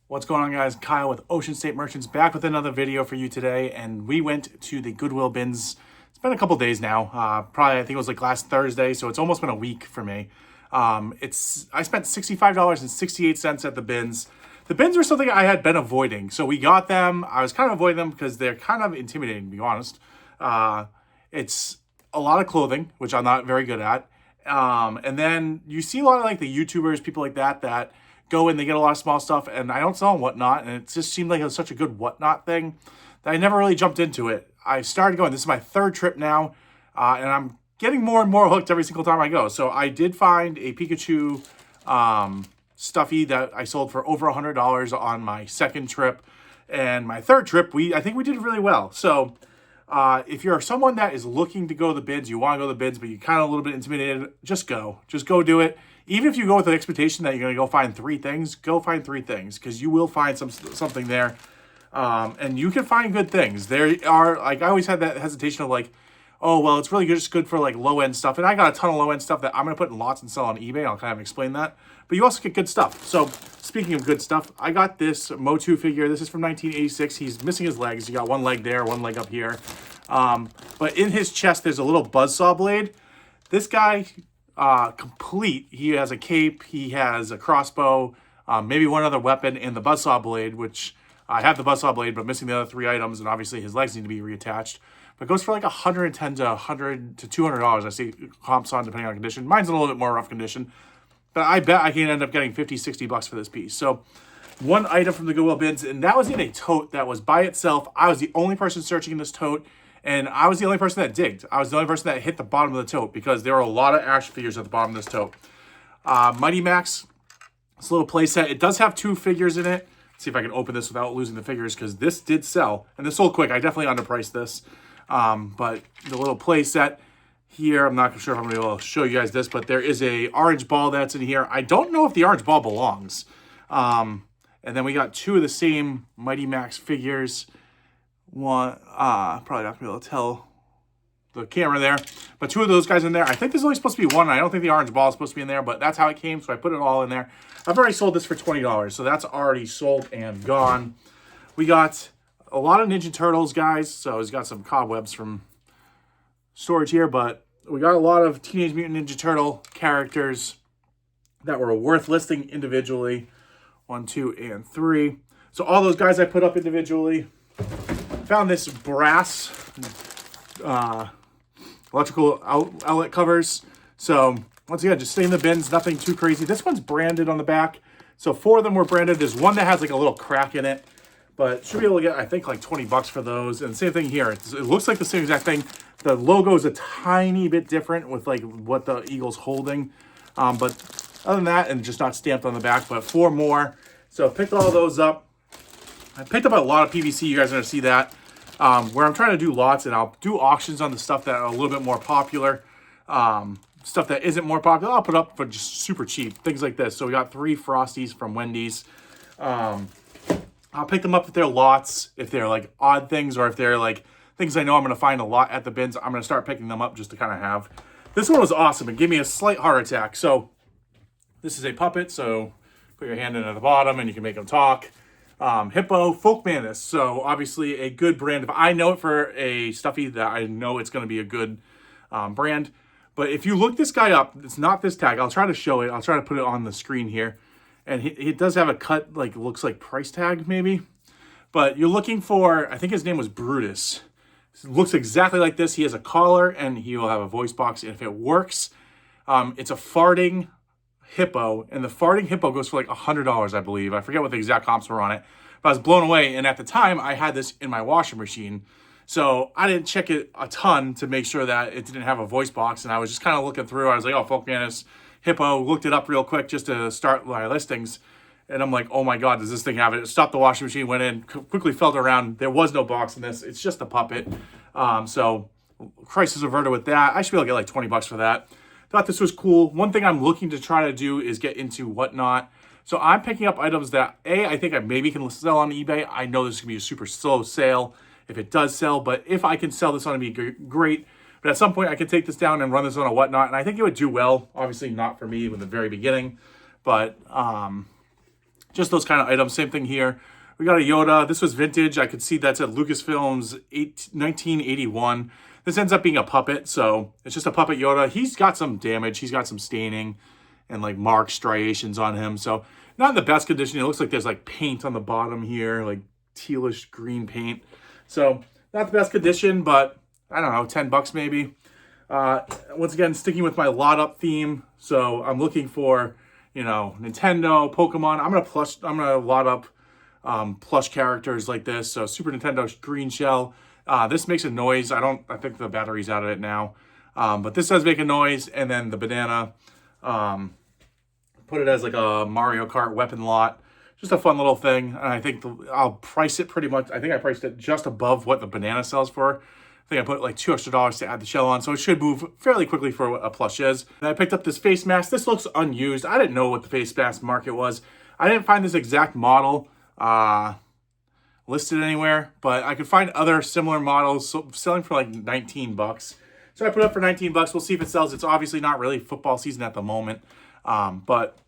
What's going on, guys? Kyle with Ocean State Merchants back with another video for you today, and we went to the Goodwill Bins. It's been a couple days now. Probably I think it was like last Thursday, so it's almost been a week for me. I spent $65.68 at the bins. The bins were something I had been avoiding, so we got them. I was kind of avoiding them because they're kind of intimidating, to be honest. It's a lot of clothing, which I'm not very good at. And then you see a lot of like the YouTubers, people like that go in, they get a lot of small stuff, and I don't sell them whatnot, and it just seemed like it was such a good whatnot thing that I never really jumped into it. I started going, this is my third trip now, and I'm getting more and more hooked every single time I go. So I did find a Pikachu stuffy that I sold for over $100 on my second trip, and my third trip, I think we did really well. So if you're someone that is looking to go to the bins, you want to go to the bins, but you're kind of a little bit intimidated, just go do it. Even if you go with the expectation that you're going to go find three things, go find three things, because you will find something there. And you can find good things. There are, like, I always had that hesitation of like, oh, well, it's really just good for like low-end stuff. And I got a ton of low-end stuff that I'm going to put in lots and sell on eBay. I'll kind of explain that. But you also get good stuff. So speaking of good stuff, I got this Motu figure. This is from 1986. He's missing his legs. You got one leg there, one leg up here. But in his chest, there's a little buzzsaw blade. This guy, complete. He has a cape. He has a crossbow, maybe one other weapon, and the buzzsaw blade, which I have the buzzsaw blade, but missing the other three items, and obviously his legs need to be reattached. But it goes for like $110 to $100 to $200. I see comps on depending on condition. Mine's in a little bit more rough condition, but I bet I can end up getting 50, 60 bucks for this piece. So one item from the Goodwill Bins, and that was in a tote that was by itself. I was the only person searching this tote, and I was the only person that digged. I was the only person that hit the bottom of the tote because there are a lot of action figures at the bottom of this tote. Mighty Max, this little playset. It does have two figures in it. Let's see if I can open this without losing the figures, because this did sell, and this sold quick. I definitely underpriced this. But the little playset here, I'm not sure if I'm going to be able to show you guys this, but there is a orange ball that's in here. I don't know if the orange ball belongs. And then we got two of the same Mighty Max figures. One, probably not going to be able to tell the camera there, but two of those guys in there. I think there's only supposed to be one. I don't think the orange ball is supposed to be in there, but that's how it came, so I put it all in there. I've already sold this for $20, so that's already sold and gone. We got a lot of Ninja Turtles, guys, so he's got some cobwebs from storage here, but we got a lot of Teenage Mutant Ninja Turtle characters that were worth listing individually. 1, 2, and 3. So all those guys I put up individually. Found this brass electrical outlet covers. So once again, just stay in the bins, nothing too crazy. This one's branded on the back. So 4 of them were branded. There's one that has like a little crack in it, but should be able to get, I think, like 20 bucks for those. And same thing here. It looks like the same exact thing. The logo is a tiny bit different with like what the eagle's holding. But other than that, and just not stamped on the back, but 4 more. So picked all those up. I picked up a lot of PVC. You guys are going to see that. Where I'm trying to do lots, and I'll do auctions on the stuff that are a little bit more popular. Stuff that isn't more popular, I'll put up for just super cheap. Things like this. So we got 3 Frosties from Wendy's. I'll pick them up if they're lots, if they're like odd things, or if they're like things I know I'm going to find a lot at the bins. I'm going to start picking them up just to kind of have. This one was awesome. It gave me a slight heart attack. So this is a puppet. So put your hand in at the bottom and you can make them talk. Hippo Folk Mantis. So obviously a good brand. If I know it for a stuffy, that I know it's going to be a good brand. But if you look this guy up, it's not this tag. I'll try to show it. I'll try to put it on the screen here. And he does have a cut, like looks like price tag maybe. But you're looking for, I think his name was Brutus. It looks exactly like this. He has a collar and he will have a voice box. And if it works, it's a farting hippo, and the farting hippo goes for like $100, I believe. I forget what the exact comps were on it, but I was blown away. And at the time, I had this in my washing machine, so I didn't check it a ton to make sure that it didn't have a voice box. And I was just kind of looking through. I was like, oh, Folk Mantis hippo. Looked it up real quick just to start my listings, and I'm like, oh my god, does this thing have it? Stopped the washing machine, went in, quickly felt around. There was no box in this. It's just a puppet. So crisis averted with that. I should be able to get like 20 bucks for that. Thought this was cool. One thing I'm looking to try to do is get into whatnot. So I'm picking up items that, I think I maybe can sell on eBay. I know this is going to be a super slow sale if it does sell, but if I can sell this on eBay, great. But at some point, I could take this down and run this on a whatnot, and I think it would do well. Obviously, not for me in the very beginning, but Just those kind of items. Same thing here. We got a Yoda. This was vintage. I could see that's at Lucasfilm's 1981. This ends up being a puppet, so it's just a puppet Yoda. He's got some damage. He's got some staining and like mark striations on him. So not in the best condition. It looks like there's like paint on the bottom here, like tealish green paint. So not the best condition, but I don't know, 10 bucks maybe. Once again, sticking with my lot up theme. So I'm looking for, you know, Nintendo, Pokemon. I'm gonna lot up plush characters like this. So Super Nintendo green shell. This makes a noise. I think the battery's out of it now. But this does make a noise. And then the banana, put it as like a Mario Kart weapon lot. Just a fun little thing. And I think I'll price it pretty much. I think I priced it just above what the banana sells for. I think I put like $2 extra to add the shell on, so it should move fairly quickly for what a plush is. And I picked up this face mask. This looks unused. I didn't know what the face mask market was. I didn't find this exact model listed anywhere, but I could find other similar models selling for like 19 bucks. So I put it up for 19 bucks. We'll see if it sells. It's obviously not really football season at the moment, but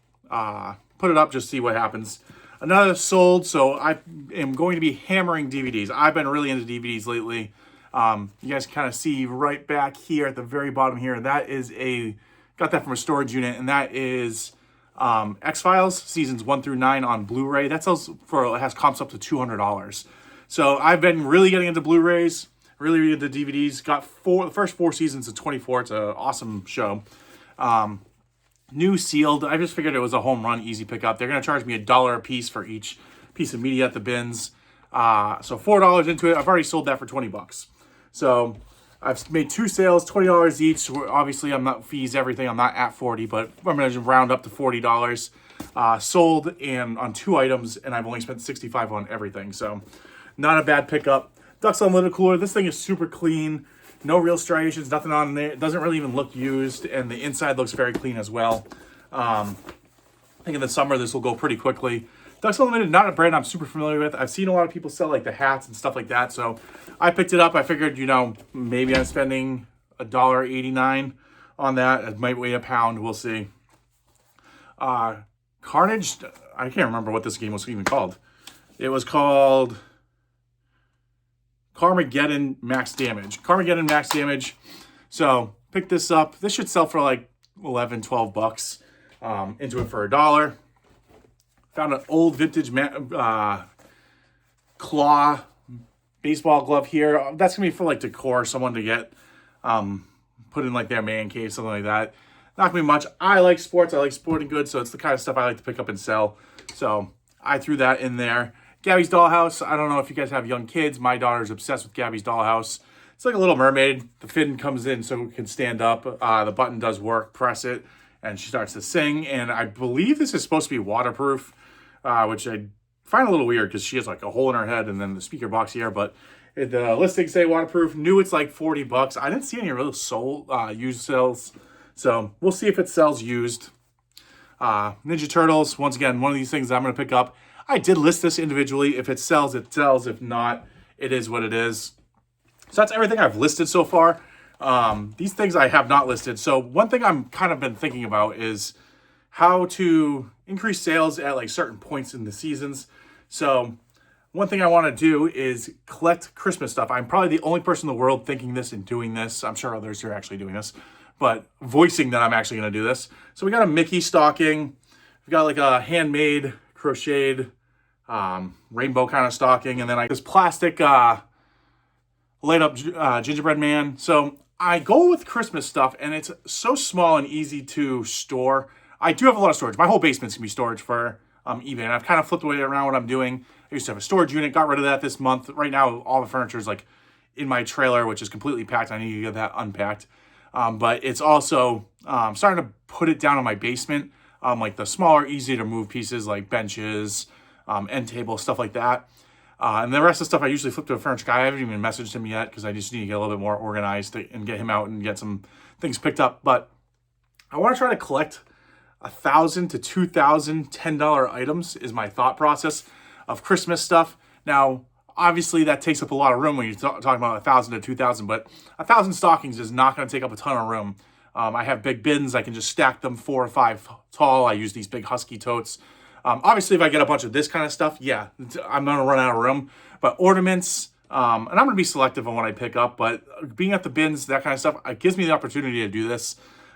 put it up, just see what happens. Another sold, so I am going to be hammering DVDs. I've been really into DVDs lately. You guys can kind of see right back here at the very bottom here. That is got that from a storage unit, and that is X-Files seasons 1 through 9 on Blu-ray. That sells it has comps up to $200. So I've been really getting into Blu-rays, really into DVDs. Got the first 4 seasons of 24. It's an awesome show. New sealed. I just figured it was a home run, easy pickup. They're going to charge me $1 a piece for each piece of media at the bins. So $4 into it. I've already sold that for 20 bucks. So I've made 2 sales, $20 each. Obviously, I'm not fees everything. I'm not at 40, but I'm going to round up to $40. Sold and on 2 items, and I've only spent 65 on everything. So not a bad pickup. Ducks Unlimited cooler. This thing is super clean. No real striations, nothing on there. It doesn't really even look used, and the inside looks very clean as well. I think in the summer this will go pretty quickly. Ducks Unlimited, not a brand I'm super familiar with. I've seen a lot of people sell like the hats and stuff like that, so I picked it up. I figured, you know, maybe I'm spending $1.89 on that. It might weigh a pound. We'll see. Carnage, I can't remember what this game was even called. It was called Carmageddon Max Damage. Carmageddon Max Damage. So pick this up. This should sell for like 11, 12 bucks. Into it for $1. Found an old vintage claw baseball glove here. That's going to be for like decor, someone to get put in like their man cave, something like that. Not going to be much. I like sports. I like sporting goods, so it's the kind of stuff I like to pick up and sell. So I threw that in there. Gabby's Dollhouse. I don't know if you guys have young kids. My daughter's obsessed with Gabby's Dollhouse. It's like a little mermaid. The fin comes in so it can stand up. The button does work. Press it, and she starts to sing. And I believe this is supposed to be waterproof, which I find a little weird because she has like a hole in her head and then the speaker box here. But the listings say waterproof. New, it's like 40 bucks. I didn't see any real used sales. So we'll see if it sells used. Ninja Turtles, once again, one of these things that I'm going to pick up. I did list this individually. If it sells, it sells. If not, it is what it is. So that's everything I've listed so far. These things I have not listed. So one thing I'm kind of been thinking about is how to increase sales at like certain points in the seasons. So one thing I want to do is collect Christmas stuff. I'm probably the only person in the world thinking this and doing this. I'm sure others are actually doing this, but voicing that I'm actually going to do this. So we got a Mickey stocking. We've got like a handmade, crocheted, rainbow kind of stocking. And then like this plastic light up gingerbread man. So I go with Christmas stuff, and it's so small and easy to store. I do have a lot of storage. My whole basement's gonna be storage for eBay, and I've kind of flipped away around what I'm doing. I used to have a storage unit, got rid of that this month. Right now, all the furniture is like in my trailer, which is completely packed. I need to get that unpacked. But it's also starting to put it down in my basement, like the smaller, easy to move pieces like benches, end tables, stuff like that. And the rest of the stuff I usually flip to a furniture guy. I haven't even messaged him yet because I just need to get a little bit more organized and get him out and get some things picked up. But I want to try to collect 1,000 to 2,000 $10 items is my thought process of Christmas stuff. Now, obviously that takes up a lot of room when you're talking about 1,000 to 2,000, but 1,000 stockings is not going to take up a ton of room. I have big bins. I can just stack them 4 or 5 tall. I use these big Husky totes. Obviously, if I get a bunch of this kind of stuff, yeah, I'm going to run out of room. But ornaments, and I'm going to be selective on what I pick up, but being at the bins, that kind of stuff, it gives me the opportunity to do this.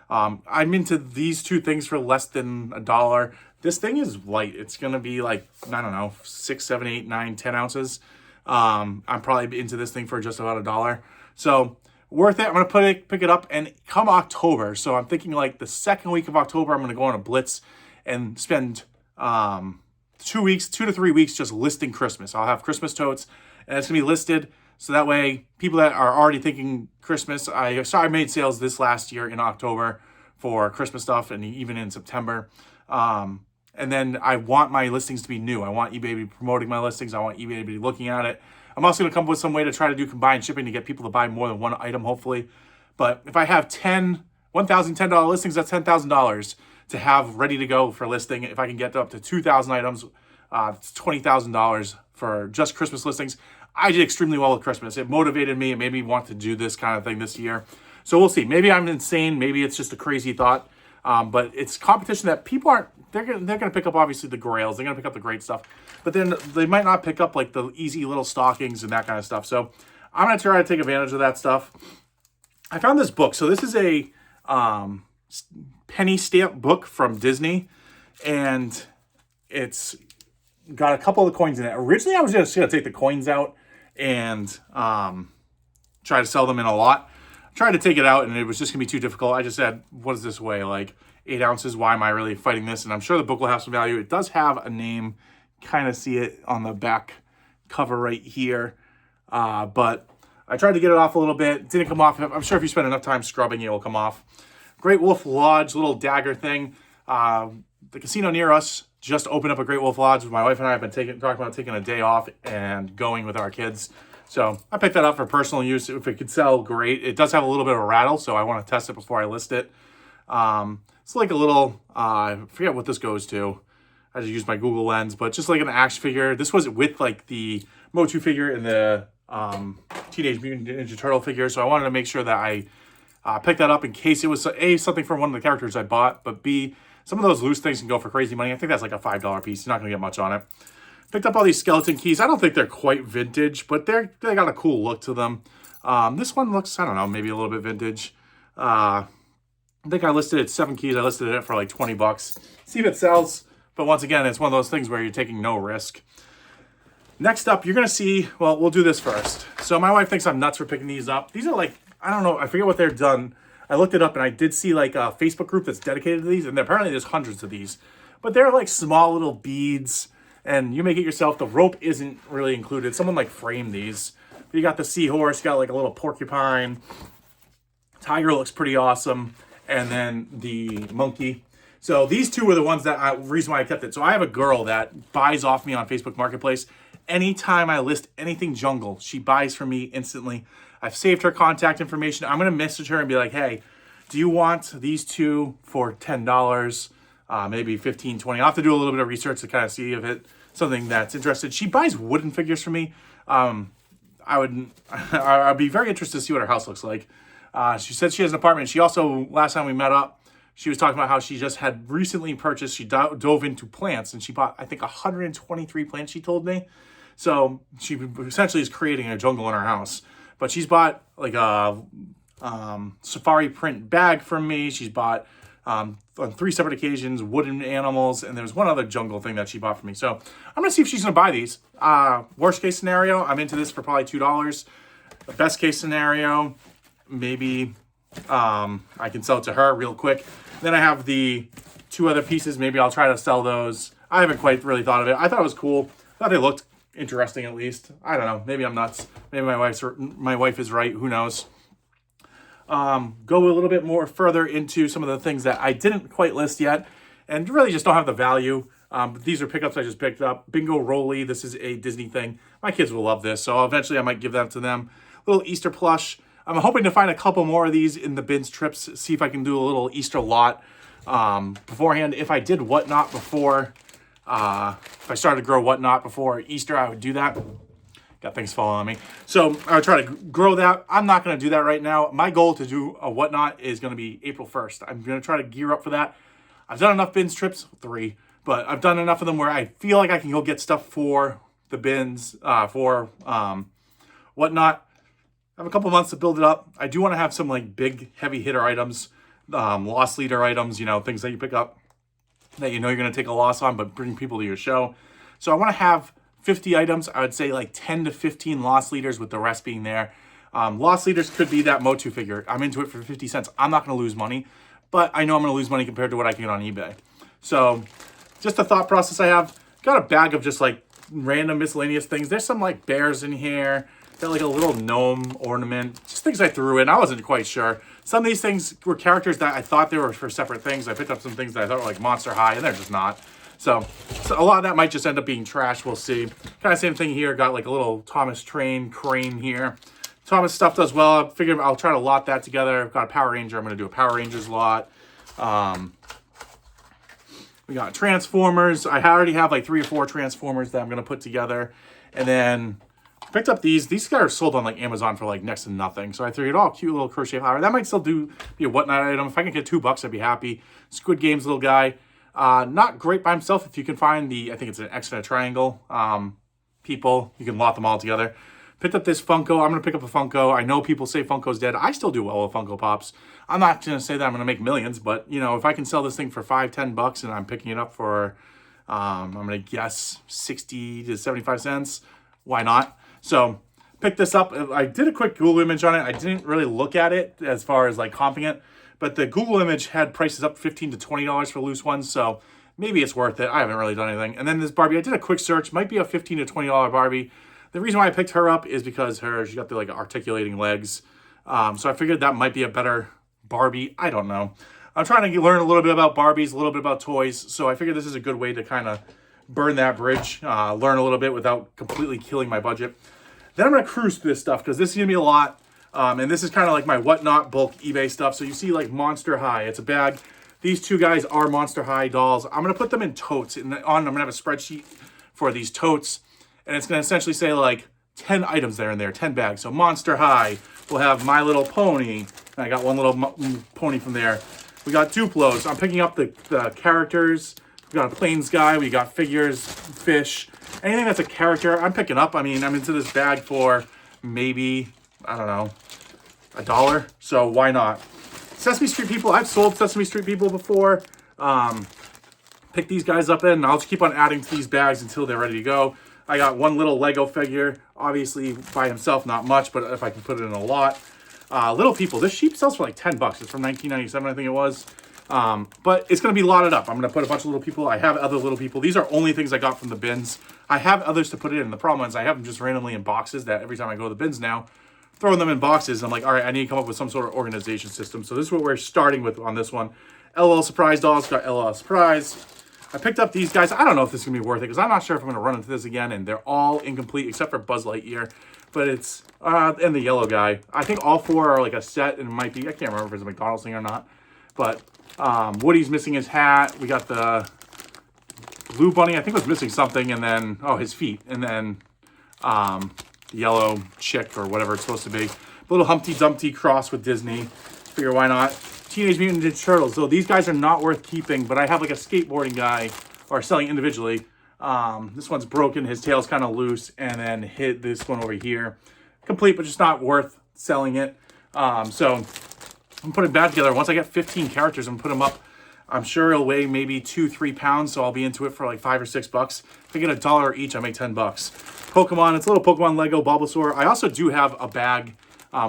I'm into these two things for less than $1. This thing is light. It's going to be like, I don't know, 6, 7, 8, 9, 10 ounces. I'm probably into this thing for just about $1. So worth it. I'm going to pick it up, and come October. So I'm thinking like the second week of October, I'm going to go on a blitz and spend 2 to 3 weeks just listing Christmas. I'll have Christmas totes, and it's going to be listed. So that way, people that are already thinking Christmas, I made sales this last year in October for Christmas stuff, and even in September. And then I want my listings to be new. I want eBay to be promoting my listings. I want eBay to be looking at it. I'm also going to come up with some way to try to do combined shipping to get people to buy more than one item, hopefully. But if I have $1,010 listings, that's $10,000 to have ready to go for listing. If I can get up to 2,000 items, it's $20,000 for just Christmas listings. I did extremely well with Christmas. It motivated me. It made me want to do this kind of thing this year. So we'll see. Maybe I'm insane. Maybe it's just a crazy thought. But it's competition that people aren't, they're gonna pick up, obviously, the grails. They're going to pick up the great stuff. But then they might not pick up like the easy little stockings and that kind of stuff. So I'm going to try to take advantage of that stuff. I found this book. So this is a penny stamp book from Disney. And it's got a couple of the coins in it. Originally, I was just going to take the coins out and try to sell them in a lot. I tried to take it out, and it was just going to be too difficult. I just said, what does this weigh? Like 8 ounces? Why am I really fighting this? And I'm sure the book will have some value. It does have a name. Kind of see it on the back cover right here. But I tried to get it off a little bit. It didn't come off. I'm sure if you spend enough time scrubbing, it will come off. Great Wolf Lodge, little dagger thing. The casino near us just opened up a Great Wolf Lodge. My wife and I have been talking about taking a day off and going with our kids. So I picked that up for personal use. If it could sell, great. It does have a little bit of a rattle, so I want to test it before I list it. It's like a little, I forget what this goes to. I just used my Google Lens, but just like an action figure. This was with like the Motu figure and the Teenage Mutant Ninja Turtle figure. So I wanted to make sure that I picked that up in case it was A, something from one of the characters I bought, but B, some of those loose things can go for crazy money. I think that's like a $5 piece. You're not going to get much on it. Picked up all these skeleton keys. I don't think they're quite vintage, but they got a cool look to them. This one looks, I don't know, maybe a little bit vintage. I think I listed it 7 keys. I listed it for like $20. See if it sells. But once again, it's one of those things where you're taking no risk. Next up, you're going to see, well, we'll do this first. So my wife thinks I'm nuts for picking these up. These are like, I don't know, I forget what they're done. I looked it up, and I did see like a Facebook group that's dedicated to these, and apparently there's hundreds of these. But they're like small little beads, and you make it yourself. The rope isn't really included. Someone like framed these. But you got the seahorse, you got like a little porcupine. Tiger looks pretty awesome. And then the monkey. So these two were the ones that reason why I kept it. So I have a girl that buys off me on Facebook Marketplace. Anytime I list anything jungle, she buys from me instantly. I've saved her contact information. I'm going to message her and be like, hey, do you want these two for $10? Maybe $15, $20. I'll have to do a little bit of research to kind of see if it's something that's interested. She buys wooden figures for me. I'd be very interested to see what her house looks like. She said she has an apartment. She also, last time we met up, she was talking about how she just had recently purchased, she dove into plants, and she bought, I think, 123 plants, she told me. So she essentially is creating a jungle in her house. But she's bought like a safari print bag from me. She's bought, on 3 separate occasions, wooden animals, and there's one other jungle thing that she bought for me. So I'm going to see if she's going to buy these. Worst case scenario, I'm into this for probably $2. The best case scenario, maybe I can sell it to her real quick. Then I have the 2 other pieces. Maybe I'll try to sell those. I haven't quite really thought of it. I thought it was cool. I thought they looked interesting at least. I don't know. Maybe I'm nuts. Maybe my wife is right. Who knows? Go a little bit more further into some of the things that I didn't quite list yet and really just don't have the value. These are pickups I just picked up. Bingo Rolly. This is a Disney thing. My kids will love this. So eventually I might give that to them. Little Easter plush. I'm hoping to find a couple more of these in the bins trips, see if I can do a little Easter lot beforehand. If I did Whatnot before, if I started to grow Whatnot before Easter, I would do that. Got things falling on me. So I would try to grow that. I'm not going to do that right now. My goal to do a Whatnot is going to be April 1st. I'm going to try to gear up for that. I've done enough bins trips, 3, But I've done enough of them where I feel like I can go get stuff for the bins, for whatnot. I have a couple months to build it up. I do want to have some like big heavy hitter items, loss leader items, you know, things that you pick up that you know you're going to take a loss on, but bring people to your show. So I want to have 50 items. I would say like 10 to 15 loss leaders, with the rest being there. Loss leaders could be that Motu figure. I'm into it for 50 cents. I'm not going to lose money, but I know I'm going to lose money compared to what I can get on eBay. So just a thought process I have. Got a bag of just like random miscellaneous things. There's some like bears in here. Got like a little gnome ornament. Just things I threw in. I wasn't quite sure. Some of these things were characters that I thought they were for separate things. I picked up some things that I thought were like Monster High, and they're just not. So a lot of that might just end up being trash. We'll see. Kind of same thing here. Got like a little Thomas Train crane here. Thomas stuff does well. I figured I'll try to lot that together. I've got a Power Ranger. I'm going to do a Power Rangers lot. We got Transformers. I already have like 3 or 4 Transformers that I'm going to put together. And then picked up these. These guys are sold on like Amazon for like next to nothing. So I figured, oh, cute little crochet flower. That might still be a whatnot item. If I can get $2, I'd be happy. Squid Game's little guy. Not great by himself. If you can find I think it's an X and a triangle people, you can lot them all together. Picked up this Funko. I'm going to pick up a Funko. I know people say Funko's dead. I still do well with Funko Pops. I'm not going to say that I'm going to make millions, but, you know, if I can sell this thing for $5, $10 and I'm picking it up for, I'm going to guess 60 to 75 cents, why not? So picked this up. I did a quick Google image on it. I didn't really look at it as far as like comping it, but the Google image had prices up $15 to $20 for loose ones. So maybe it's worth it. I haven't really done anything. And then this Barbie, I did a quick search, might be a $15 to $20 Barbie. The reason why I picked her up is because she's got the like articulating legs. So I figured that might be a better Barbie. I don't know. I'm trying to learn a little bit about Barbies, a little bit about toys. So I figured this is a good way to kind of burn that bridge, learn a little bit without completely killing my budget. Then I'm going to cruise through this stuff because this is going to be a lot. And this is kind of like my whatnot bulk eBay stuff. So you see like Monster High. It's a bag. These 2 guys are Monster High dolls. I'm going to put them in totes. And I'm going to have a spreadsheet for these totes. And it's going to essentially say like 10 items there in there, 10 bags. So Monster High, we'll have My Little Pony. And I got one little pony from there. We got Duplos. I'm picking up the characters. We got a Plains guy. We got figures, fish. Anything that's a character, I'm picking up. I mean, I'm into this bag for maybe, I don't know, $1. So why not? Sesame Street people. I've sold Sesame Street people before. Pick these guys up in, and I'll just keep on adding to these bags until they're ready to go. I got one little Lego figure, obviously by himself, not much, but if I can put it in a lot. Little People, this sheep sells for like $10. It's from 1997, I think it was. But it's going to be lotted up. I'm going to put a bunch of Little People. I have other Little People. These are only things I got from the bins. I have others to put it in. The problem is I have them just randomly in boxes that every time I go to the bins now, throwing them in boxes, I'm like, all right, I need to come up with some sort of organization system. So this is what we're starting with on this one. LL Surprise dolls, got LL Surprise. I picked up these guys. I don't know if this is going to be worth it because I'm not sure if I'm going to run into this again, and they're all incomplete except for Buzz Lightyear. But it's, and the yellow guy. I think all 4 are like a set, and it might be, I can't remember if it's a McDonald's thing or not. But Woody's missing his hat. We got the Blue Bunny, I think was missing something, and then, his feet. And then the yellow chick or whatever it's supposed to be. A little Humpty Dumpty cross with Disney. Figure why not. Teenage Mutant Ninja Turtles. So these guys are not worth keeping, but I have like a skateboarding guy, or selling individually. This one's broken. His tail's kind of loose, and then hit this one over here. Complete, but just not worth selling it. So I'm putting that together. Once I get 15 characters and put them up, I'm sure it'll weigh maybe 2-3 pounds. So I'll be into it for like $5 or $6. If I get $1 each, I make $10. Pokemon. It's a little Pokemon Lego Bulbasaur. I also do have a bag,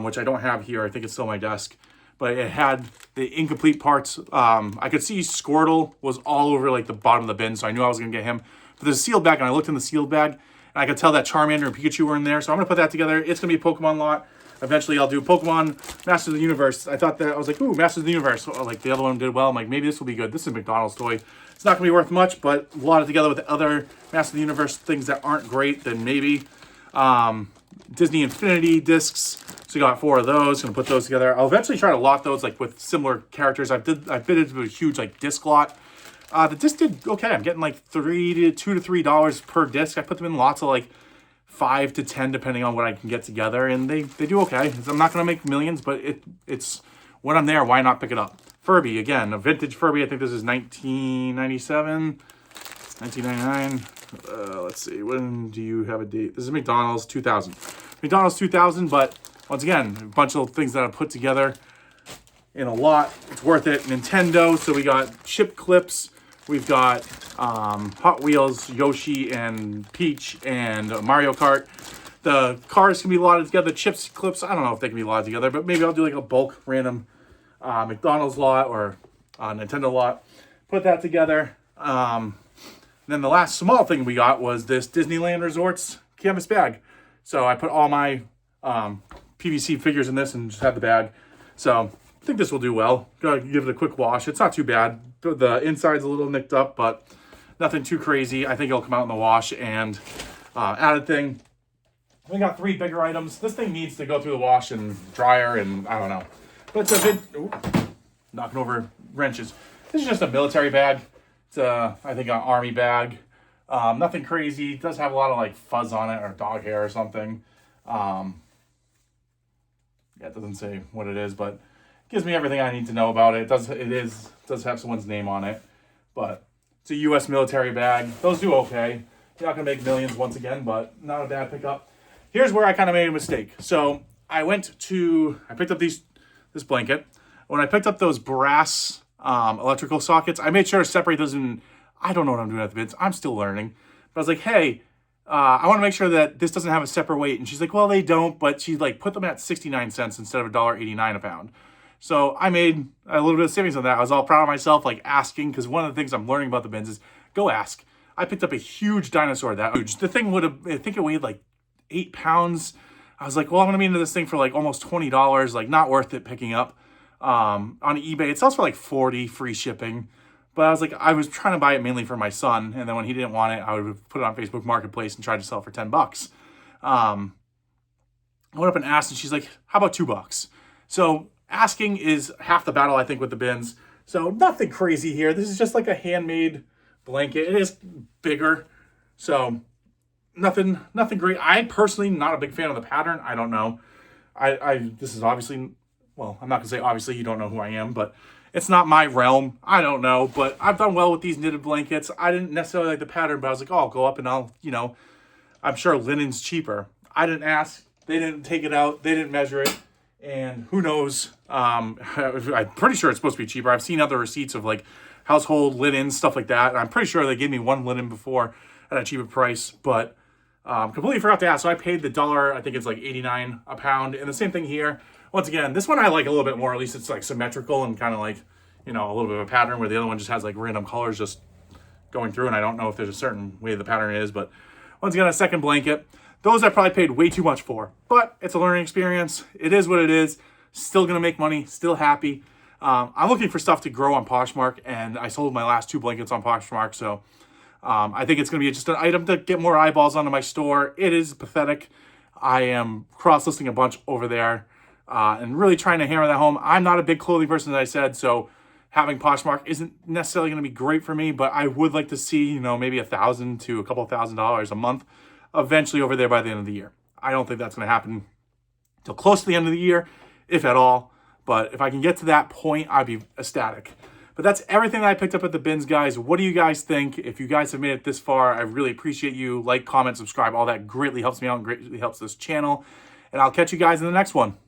which I don't have here. I think it's still on my desk. But it had the incomplete parts. I could see Squirtle was all over like the bottom of the bin, so I knew I was going to get him. But there's a sealed bag, and I looked in the sealed bag, and I could tell that Charmander and Pikachu were in there. So I'm going to put that together. It's going to be a Pokemon lot. Eventually, I'll do Pokemon Masters of the Universe. I thought that, I was like, ooh, Masters of the Universe. Like the other one did well. I'm like, maybe this will be good. This is a McDonald's toy. It's not going to be worth much, but lot it together with the other Masters of the Universe things that aren't great, then maybe. Disney Infinity discs. So you got 4 of those. Gonna put those together. I'll eventually try to lot those like with similar characters. I bid into a huge like disc lot. The disc did okay. I'm getting like $2 to $3 per disc. I put them in lots of like 5 to 10 depending on what I can get together, and they do okay. I'm not gonna make millions, but it's when I'm there, why not pick it up? Furby again, a vintage Furby. I think this is 1997. $19.99. Let's see, when do you have a date? This is McDonald's 2000. McDonald's 2000, but once again, a bunch of things that I put together in a lot. It's worth it. Nintendo, so we got chip clips. We've got Hot Wheels, Yoshi, and Peach, and Mario Kart. The cars can be lotted together. The chips clips, I don't know if they can be lotted together, but maybe I'll do like a bulk random McDonald's lot or Nintendo lot. Put that together. Then the last small thing we got was this Disneyland Resorts canvas bag. So I put all my PVC figures in this and just have the bag. So I think this will do well. Gotta give it a quick wash. It's not too bad. The inside's a little nicked up, but nothing too crazy. I think it'll come out in the wash. And added thing, we got 3 bigger items. This thing needs to go through the wash and dryer, and I don't know. But it's a bit, knocking over wrenches. This is just a military bag. It's I think an army bag. Nothing crazy. It does have a lot of like fuzz on it or dog hair or something. Yeah, it doesn't say what it is, but it gives me everything I need to know about it. It does have someone's name on it, but it's a U.S. military bag. Those do okay. You're not gonna make millions once again, but not a bad pickup. Here's where I kind of made a mistake. So I picked up this blanket. When I picked up those brass electrical sockets, I made sure to separate those in. I don't know what I'm doing at the bins. I'm still learning. But I was like, hey, I want to make sure that this doesn't have a separate weight. And she's like, well, they don't. But she like put them at 69 cents instead of $1.89 a pound. So I made a little bit of savings on that. I was all proud of myself, like asking, because one of the things I'm learning about the bins is go ask. I picked up a huge dinosaur, that huge. The thing I think it weighed like 8 pounds. I was like, well, I'm going to be into this thing for like almost $20, like not worth it picking up. On eBay, it sells for like $40, free shipping. But I was like, I was trying to buy it mainly for my son. And then when he didn't want it, I would put it on Facebook Marketplace and try to sell it for $10. I went up and asked, and she's like, how about $2? So asking is half the battle, I think, with the bins. So nothing crazy here. This is just like a handmade blanket. It is bigger. So nothing great. I personally not a big fan of the pattern. I don't know. This is obviously, well, I'm not gonna say obviously, you don't know who I am, but it's not my realm. I don't know, but I've done well with these knitted blankets. I didn't necessarily like the pattern, but I was like, oh, I'll go up and I'm sure linen's cheaper. I didn't ask. They didn't take it out. They didn't measure it. And who knows? I'm pretty sure it's supposed to be cheaper. I've seen other receipts of like household linen, stuff like that. And I'm pretty sure they gave me one linen before at a cheaper price, but completely forgot to ask. So I paid the $1, I think it's like 89 a pound. And the same thing here. Once again, this one I like a little bit more. At least it's like symmetrical and kind of like, a little bit of a pattern, where the other one just has like random colors just going through. And I don't know if there's a certain way the pattern is, but once again, a second blanket. Those I probably paid way too much for, but it's a learning experience. It is what it is. Still going to make money, still happy. I'm looking for stuff to grow on Poshmark, and I sold my last 2 blankets on Poshmark. So I think it's going to be just an item to get more eyeballs onto my store. It is pathetic. I am cross-listing a bunch over there and really trying to hammer that home. I'm not a big clothing person, as I said, so having Poshmark isn't necessarily going to be great for me, but I would like to see, maybe $1,000 to a couple of $1,000s a month eventually over there by the end of the year. I don't think that's going to happen till close to the end of the year, if at all. But if I can get to that point, I'd be ecstatic. But that's everything that I picked up at the bins, guys. What do you guys think? If you guys have made it this far, I really appreciate you. Like, comment, subscribe. All that greatly helps me out and greatly helps this channel. And I'll catch you guys in the next one.